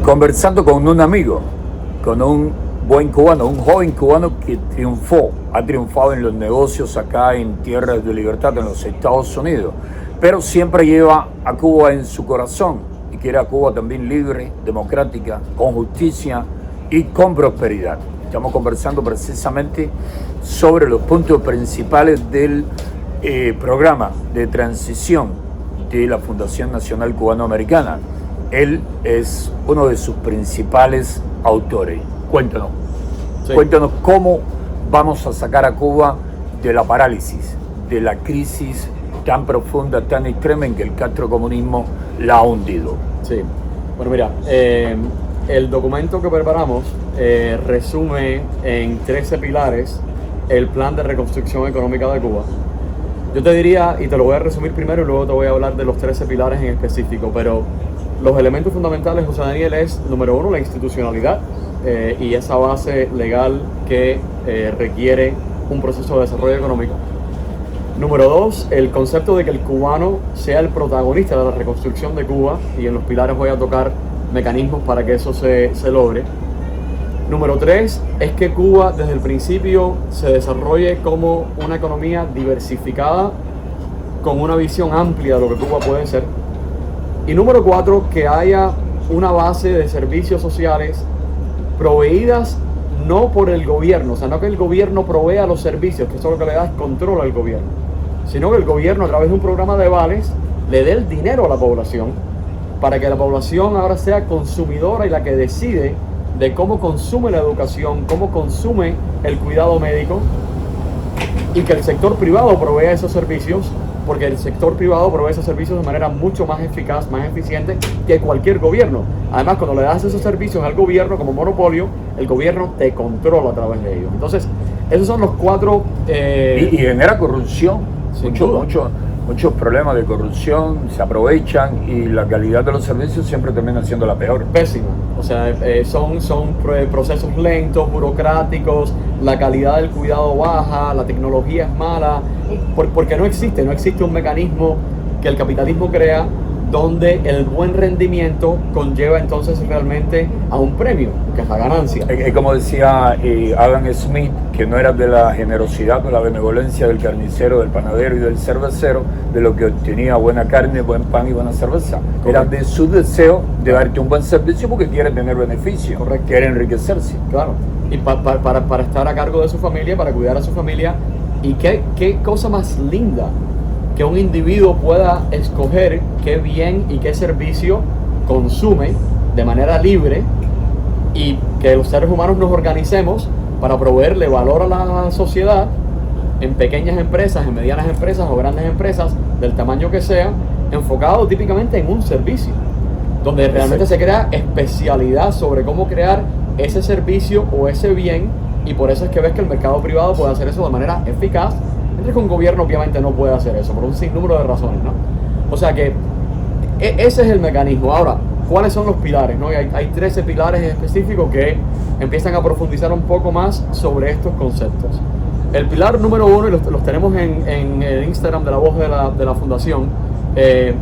conversando con un amigo, con un buen cubano, un joven cubano que ha triunfado en los negocios acá en Tierras de Libertad, en los Estados Unidos, pero siempre lleva a Cuba en su corazón y quiere a Cuba también libre, democrática, con justicia y con prosperidad. Estamos conversando precisamente sobre los puntos principales del programa de transición de la Fundación Nacional Cubanoamericana. Él es uno de sus principales autores. Cuéntanos, Cuéntanos cómo vamos a sacar a Cuba de la parálisis, de la crisis tan profunda, tan extrema en que el castrocomunismo la ha hundido. Sí, bueno mira, el documento que preparamos resume en 13 pilares el plan de reconstrucción económica de Cuba. Yo te diría, y te lo voy a resumir primero y luego te voy a hablar de los 13 pilares en específico, pero los elementos fundamentales, José Daniel, es, número uno, la institucionalidad y esa base legal que requiere un proceso de desarrollo económico. Número dos, el concepto de que el cubano sea el protagonista de la reconstrucción de Cuba, y en los pilares voy a tocar mecanismos para que eso se logre. Número tres, es que Cuba desde el principio se desarrolle como una economía diversificada con una visión amplia de lo que Cuba puede ser. Y número cuatro, que haya una base de servicios sociales proveídas no por el gobierno, o sea, no que el gobierno provea los servicios, que eso lo que le da es control al gobierno, sino que el gobierno a través de un programa de vales le dé el dinero a la población para que la población ahora sea consumidora y la que decide de cómo consume la educación, cómo consume el cuidado médico, y que el sector privado provea esos servicios, porque el sector privado provee esos servicios de manera mucho más eficaz, más eficiente que cualquier gobierno. Además, cuando le das esos servicios al gobierno como monopolio, el gobierno te controla a través de ellos. Entonces, esos son los cuatro... Y genera corrupción, muchos problemas de corrupción, se aprovechan y la calidad de los servicios siempre termina siendo la peor. Pésima. O sea, son procesos lentos, burocráticos, la calidad del cuidado baja, la tecnología es mala, porque no existe un mecanismo que el capitalismo crea donde el buen rendimiento conlleva entonces realmente a un premio, que es la ganancia. Como decía Adam Smith, que no era de la generosidad o la benevolencia del carnicero, del panadero y del cervecero, de lo que obtenía buena carne, buen pan y buena cerveza. Correcto. Era de su deseo de darte un buen servicio porque quiere tener beneficio, correcto, quiere enriquecerse. Claro, y para estar a cargo de su familia, para cuidar a su familia. Y qué cosa más linda que un individuo pueda escoger qué bien y qué servicio consume de manera libre, y que los seres humanos nos organicemos para proveerle valor a la sociedad en pequeñas empresas, en medianas empresas o grandes empresas, del tamaño que sea, enfocado típicamente en un servicio, donde realmente se crea especialidad sobre cómo crear ese servicio o ese bien, y por eso es que ves que el mercado privado puede hacer eso de manera eficaz, mientras que un gobierno obviamente no puede hacer eso, por un sinnúmero de razones, ¿no? O sea que ese es el mecanismo. Ahora, ¿cuáles son los pilares, no? Hay 13 pilares en específico que empiezan a profundizar un poco más sobre estos conceptos. El pilar número uno, y los tenemos en el Instagram de la voz de la fundación,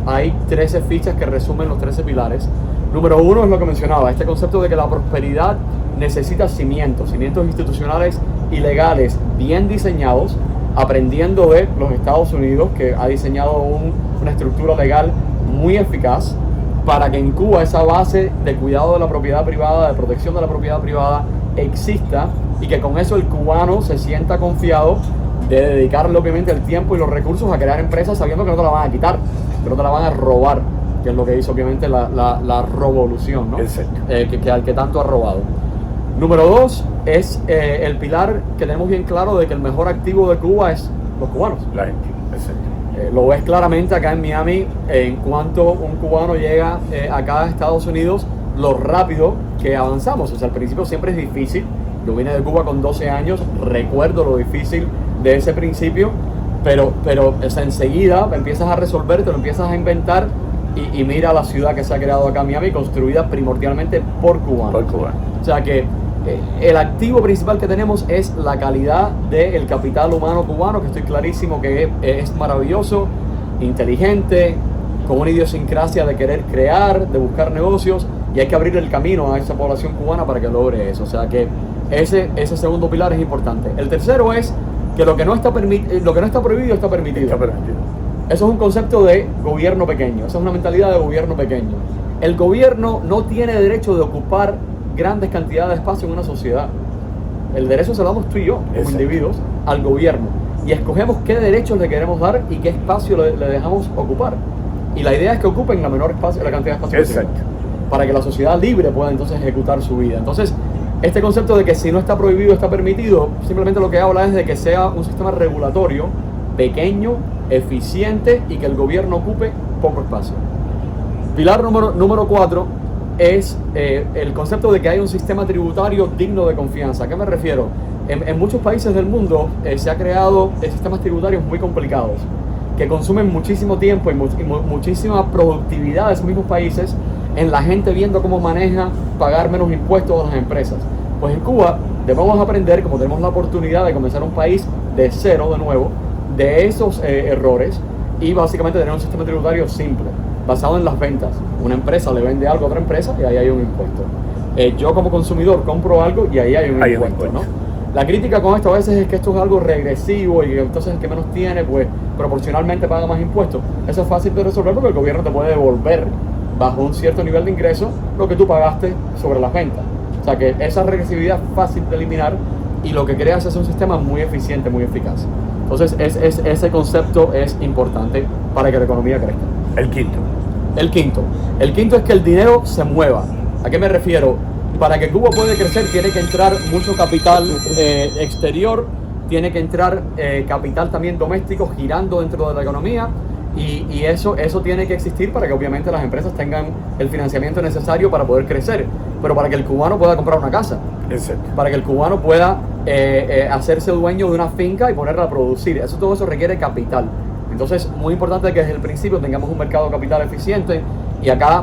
hay 13 fichas que resumen los 13 pilares. Número uno es lo que mencionaba, este concepto de que la prosperidad necesita cimientos institucionales y legales bien diseñados, aprendiendo de los Estados Unidos, que ha diseñado una estructura legal muy eficaz para que en Cuba esa base de cuidado de la propiedad privada, de protección de la propiedad privada exista, y que con eso el cubano se sienta confiado de dedicarle obviamente el tiempo y los recursos a crear empresas sabiendo que no te la van a quitar, que no te la van a robar, que es lo que hizo obviamente la revolución, ¿no? Que tanto ha robado. Número dos es el pilar que tenemos bien claro de que el mejor activo de Cuba es los cubanos. La gente, exacto. Lo ves claramente acá en Miami, en cuanto un cubano llega acá a Estados Unidos, lo rápido que avanzamos. O sea, al principio siempre es difícil. Yo vine de Cuba con 12 años, recuerdo lo difícil de ese principio, pero o sea, enseguida empiezas a resolver, te lo empiezas a inventar, y mira la ciudad que se ha creado acá en Miami, construida primordialmente por cubanos. Por cubanos. O sea que el activo principal que tenemos es la calidad del capital humano cubano, que estoy clarísimo que es maravilloso, inteligente, con una idiosincrasia de querer crear, de buscar negocios, y hay que abrir el camino a esa población cubana para que logre eso. O sea que ese segundo pilar es importante. El tercero es que lo que no está prohibido está permitido. Está permitido. Eso es un concepto de gobierno pequeño, esa es una mentalidad de gobierno pequeño. El gobierno no tiene derecho de ocupar grandes cantidades de espacio en una sociedad. El derecho se lo damos tú y yo, como Exacto. individuos, al gobierno. Y escogemos qué derechos le queremos dar y qué espacio le dejamos ocupar. Y la idea es que ocupen la menor espacio, la cantidad de espacio Exacto. posible, para que la sociedad libre pueda entonces ejecutar su vida. Entonces, este concepto de que si no está prohibido, está permitido, simplemente lo que habla es de que sea un sistema regulatorio pequeño, eficiente y que el gobierno ocupe poco espacio. Pilar número 4 es el concepto de que hay un sistema tributario digno de confianza. ¿A qué me refiero? En muchos países del mundo se ha creado sistemas tributarios muy complicados que consumen muchísimo tiempo y muchísima productividad de esos mismos países en la gente viendo cómo maneja pagar menos impuestos a las empresas. Pues en Cuba debemos aprender, como tenemos la oportunidad de comenzar un país de cero de nuevo, de esos errores y básicamente tener un sistema tributario simple, basado en las ventas. Una empresa le vende algo a otra empresa y ahí hay un impuesto. Yo como consumidor compro algo y ahí hay un impuesto, ¿no? La crítica con esto a veces es que esto es algo regresivo y que entonces el que menos tiene, pues proporcionalmente paga más impuestos. Eso es fácil de resolver porque el gobierno te puede devolver bajo un cierto nivel de ingreso lo que tú pagaste sobre las ventas. O sea que esa regresividad es fácil de eliminar y lo que creas es un sistema muy eficiente, muy eficaz. Entonces ese concepto es importante para que la economía crezca. El quinto. El quinto es que el dinero se mueva. ¿A qué me refiero? Para que Cuba pueda crecer tiene que entrar mucho capital exterior, tiene que entrar capital también doméstico girando dentro de la economía y eso tiene que existir para que obviamente las empresas tengan el financiamiento necesario para poder crecer, pero para que el cubano pueda comprar una casa, Exacto. para que el cubano pueda hacerse dueño de una finca y ponerla a producir. Todo eso requiere capital. Entonces, muy importante que desde el principio tengamos un mercado de capital eficiente y acá,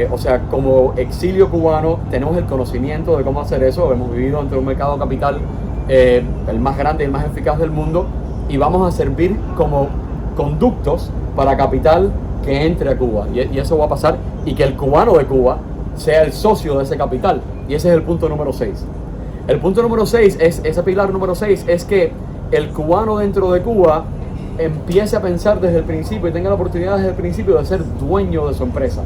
o sea, como exilio cubano, tenemos el conocimiento de cómo hacer eso. Hemos vivido entre un mercado de capital el más grande y el más eficaz del mundo y vamos a servir como conductos para capital que entre a Cuba. Y eso va a pasar y que el cubano de Cuba sea el socio de ese capital. Y ese es el punto número 6. El punto número 6 ese pilar número 6 es que el cubano dentro de Cuba empiece a pensar desde el principio y tenga la oportunidad desde el principio de ser dueño de su empresa.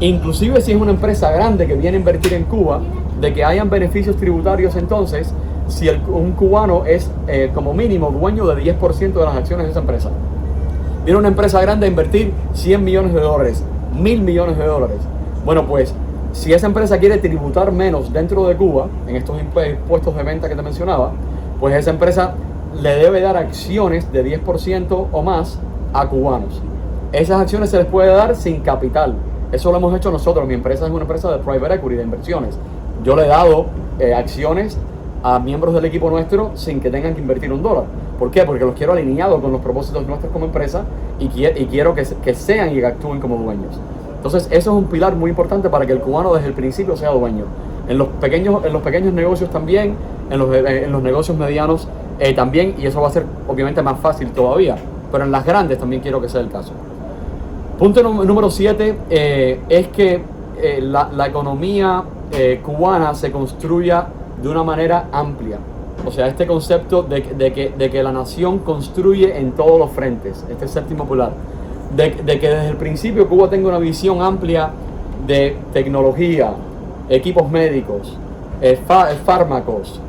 Inclusive si es una empresa grande que viene a invertir en Cuba, de que hayan beneficios tributarios entonces, si un cubano es como mínimo dueño de 10% de las acciones de esa empresa. Viene una empresa grande a invertir $100 millones, $1.000 millones. Bueno, pues si esa empresa quiere tributar menos dentro de Cuba, en estos impuestos de venta que te mencionaba, pues esa empresa le debe dar acciones de 10% o más a cubanos. Esas acciones se les puede dar sin capital. Eso lo hemos hecho nosotros. Mi empresa es una empresa de private equity, de inversiones. Yo le he dado acciones a miembros del equipo nuestro sin que tengan que invertir $1. ¿Por qué? Porque los quiero alineados con los propósitos nuestros como empresa y quiero que sean y que actúen como dueños. Entonces eso es un pilar muy importante para que el cubano desde el principio sea dueño. En los pequeños negocios también, en los negocios medianos también, y eso va a ser obviamente más fácil todavía, pero en las grandes también quiero que sea el caso. Punto número 7 es que la economía cubana se construya de una manera amplia. O sea, este concepto de que la nación construye en todos los frentes, este séptimo pilar, de que desde el principio Cuba tenga una visión amplia de tecnología, equipos médicos, fármacos,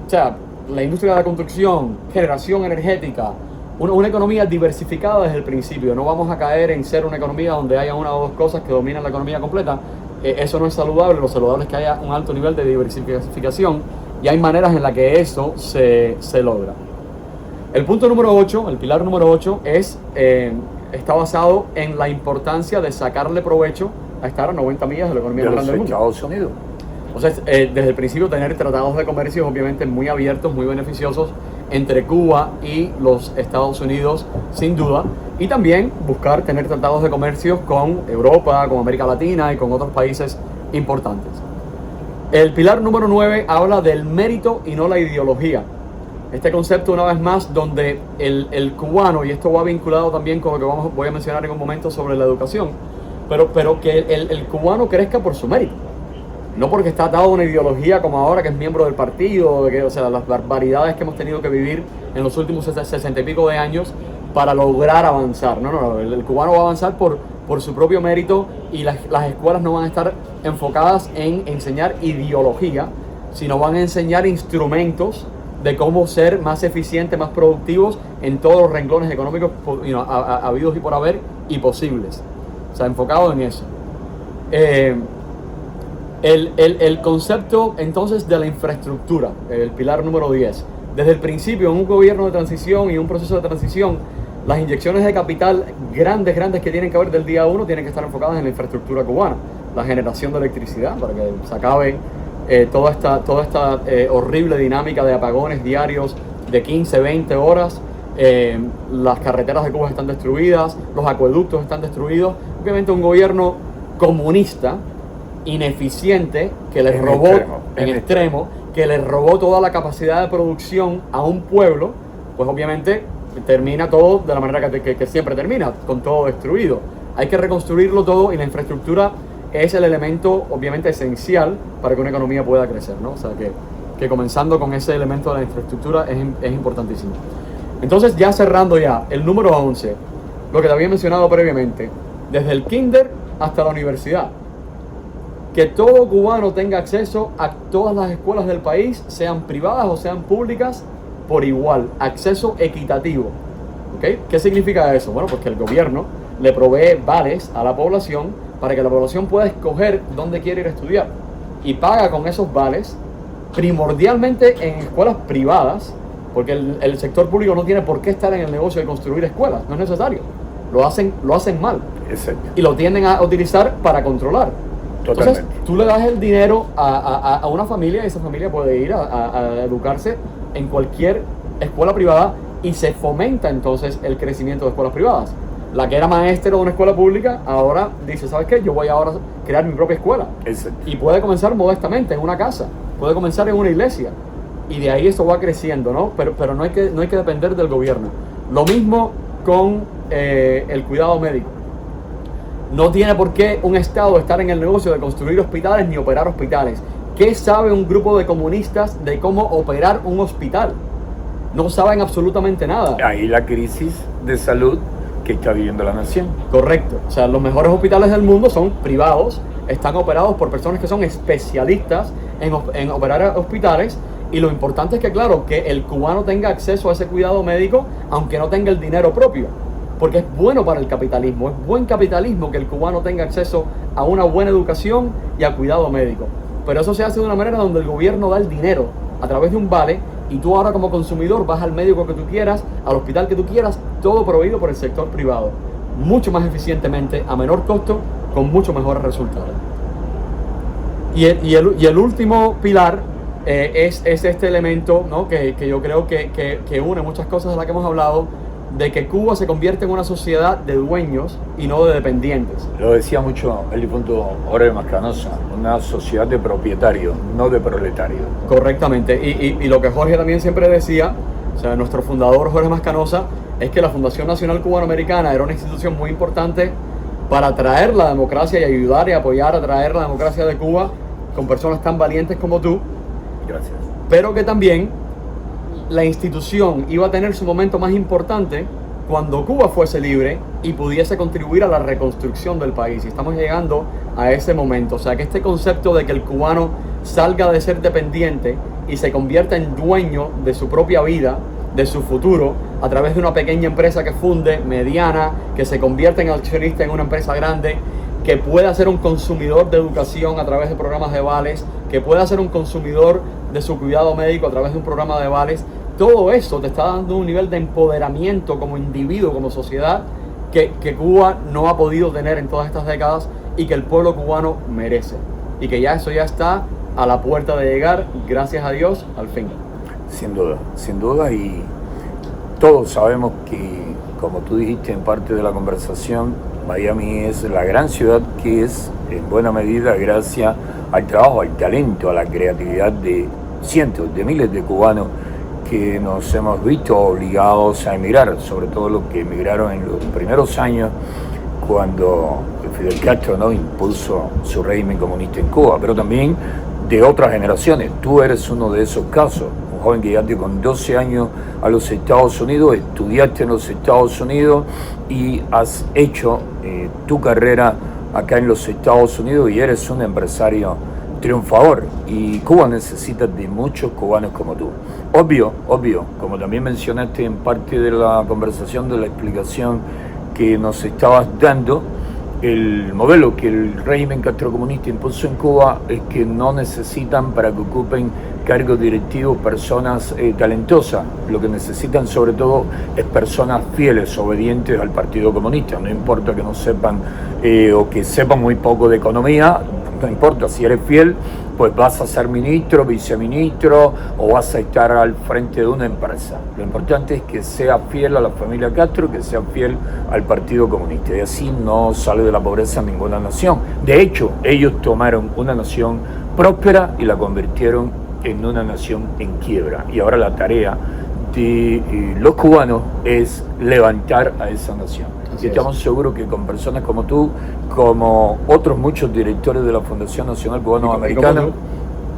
o sea, la industria de la construcción, generación energética, una economía diversificada desde el principio. No vamos a caer en ser una economía donde haya una o dos cosas que dominan la economía completa. Eso no es saludable. Lo saludable es que haya un alto nivel de diversificación y hay maneras en las que eso se logra. El punto número 8, el pilar número 8 está basado en la importancia de sacarle provecho a estar a 90 millas de la economía más grande del mundo. Estados Unidos. Entonces, desde el principio tener tratados de comercio obviamente muy abiertos, muy beneficiosos entre Cuba y los Estados Unidos, sin duda, y también buscar tener tratados de comercio con Europa, con América Latina y con otros países importantes. El pilar número 9 habla del mérito y no la ideología. Este concepto, una vez más, donde el cubano, y esto va vinculado también con lo que voy a mencionar en un momento sobre la educación, pero que el cubano crezca por su mérito. No porque está atado a una ideología como ahora que es miembro del partido, o sea, las barbaridades que hemos tenido que vivir en los últimos 60 y pico de años para lograr avanzar. No, el cubano va a avanzar por su propio mérito, y las escuelas no van a estar enfocadas en enseñar ideología, sino van a enseñar instrumentos de cómo ser más eficientes, más productivos en todos los renglones económicos habidos y por haber y posibles. O sea, enfocado en eso. El concepto entonces de la infraestructura, el pilar número 10. Desde el principio, en un gobierno de transición y un proceso de transición, las inyecciones de capital grandes que tienen que haber del día 1 tienen que estar enfocadas en la infraestructura cubana. La generación de electricidad, para que se acabe toda esta horrible dinámica de apagones diarios de 15, 20 horas. Las carreteras de Cuba están destruidas, los acueductos están destruidos. Obviamente un gobierno comunista, ineficiente, que les robó en extremo, que les robó toda la capacidad de producción a un pueblo, pues obviamente termina todo de la manera que siempre termina, con todo destruido. Hay que reconstruirlo todo, y la infraestructura es el elemento obviamente esencial para que una economía pueda crecer, ¿no? O sea que comenzando con ese elemento de la infraestructura es importantísimo. Entonces, ya cerrando el número 11, lo que te había mencionado previamente, desde el kinder hasta la universidad, que todo cubano tenga acceso a todas las escuelas del país, sean privadas o sean públicas, por igual, acceso equitativo. ¿Okay? ¿Qué significa eso? Bueno, pues que el gobierno le provee vales a la población para que la población pueda escoger dónde quiere ir a estudiar, y paga con esos vales primordialmente en escuelas privadas, porque el sector público no tiene por qué estar en el negocio de construir escuelas, no es necesario, lo hacen mal. Exacto. Y lo tienden a utilizar para controlar. Totalmente. Entonces tú le das el dinero a una familia, y esa familia puede ir a educarse en cualquier escuela privada, y se fomenta entonces el crecimiento de escuelas privadas. La que era maestra de una escuela pública ahora dice, ¿sabes qué? Yo voy ahora a crear mi propia escuela. Exacto. Y puede comenzar modestamente en una casa, puede comenzar en una iglesia, y de ahí esto va creciendo, ¿no? Pero no hay que depender del gobierno. Lo mismo con el cuidado médico. No tiene por qué un Estado estar en el negocio de construir hospitales ni operar hospitales. ¿Qué sabe un grupo de comunistas de cómo operar un hospital? No saben absolutamente nada. Ahí la crisis de salud que está viviendo la nación. Correcto. O sea, los mejores hospitales del mundo son privados, están operados por personas que son especialistas en operar hospitales, y lo importante es que, claro, que el cubano tenga acceso a ese cuidado médico, aunque no tenga el dinero propio, porque es bueno para el capitalismo, es buen capitalismo que el cubano tenga acceso a una buena educación y a cuidado médico. Pero eso se hace de una manera donde el gobierno da el dinero a través de un vale, y tú ahora como consumidor vas al médico que tú quieras, al hospital que tú quieras, todo proveído por el sector privado, mucho más eficientemente, a menor costo, con mucho mejores resultados. Y el último pilar es este elemento, ¿no? que yo creo que une muchas cosas de las que hemos hablado, de que Cuba se convierte en una sociedad de dueños y no de dependientes. Lo decía mucho el difunto Jorge Mascanosa, una sociedad de propietarios, no de proletarios. Correctamente, y lo que Jorge también siempre decía, o sea, nuestro fundador Jorge Mascanosa, es que la Fundación Nacional Cubanoamericana era una institución muy importante para traer la democracia y ayudar y apoyar a traer la democracia de Cuba con personas tan valientes como tú. Gracias. Pero que también la institución iba a tener su momento más importante cuando Cuba fuese libre y pudiese contribuir a la reconstrucción del país. Y estamos llegando a ese momento. O sea, que este concepto de que el cubano salga de ser dependiente y se convierta en dueño de su propia vida, de su futuro, a través de una pequeña empresa que funde, mediana, que se convierta en accionista en una empresa grande, que pueda ser un consumidor de educación a través de programas de vales, que pueda ser un consumidor de su cuidado médico a través de un programa de vales. Todo eso te está dando un nivel de empoderamiento como individuo, como sociedad, que Cuba no ha podido tener en todas estas décadas, y que el pueblo cubano merece. Y que ya eso ya está a la puerta de llegar, gracias a Dios, al fin. Sin duda, y todos sabemos que, como tú dijiste en parte de la conversación, Miami es la gran ciudad que es, en buena medida, gracias al trabajo, al talento, a la creatividad de cientos, de miles de cubanos que nos hemos visto obligados a emigrar, sobre todo los que emigraron en los primeros años, cuando Fidel Castro, ¿no?, impuso su régimen comunista en Cuba, pero también de otras generaciones. Tú eres uno de esos casos, un joven que llegaste con 12 años a los Estados Unidos, estudiaste en los Estados Unidos y has hecho tu carrera acá en los Estados Unidos y eres un empresario triunfador, y Cuba necesita de muchos cubanos como tú. Obvio, como también mencionaste en parte de la conversación, de la explicación que nos estabas dando, el modelo que el régimen castrocomunista impuso en Cuba es que no necesitan para que ocupen cargos directivos personas talentosas. Lo que necesitan sobre todo es personas fieles, obedientes al Partido Comunista. No importa que no sepan o que sepan muy poco de economía, no importa, si eres fiel, pues vas a ser ministro, viceministro o vas a estar al frente de una empresa. Lo importante es que sea fiel a la familia Castro, que sea fiel al Partido Comunista, y así no sale de la pobreza ninguna nación. De hecho, ellos tomaron una nación próspera y la convirtieron en una nación en quiebra, y ahora la tarea de los cubanos es levantar a esa nación. Y estamos seguros que con personas como tú, como otros muchos directores de la Fundación Nacional Cubano-Americana,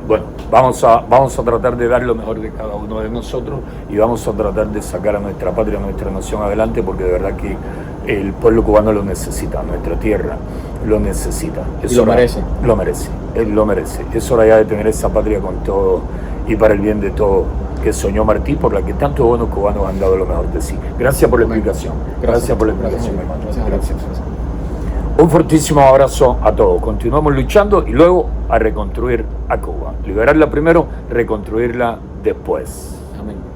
bueno, vamos a tratar de dar lo mejor de cada uno de nosotros y vamos a tratar de sacar a nuestra patria, a nuestra nación adelante, porque de verdad que el pueblo cubano lo necesita, nuestra tierra lo necesita. Y lo merece. Lo merece, él lo merece. Es hora ya de tener esa patria con todo y para el bien de todo que soñó Martí, por la que tantos buenos cubanos han dado lo mejor de sí. Gracias por la explicación. Gracias por la explicación, hermano. Gracias. Un fortísimo abrazo a todos. Continuamos luchando y luego a reconstruir a Cuba. Liberarla primero, reconstruirla después. Amén.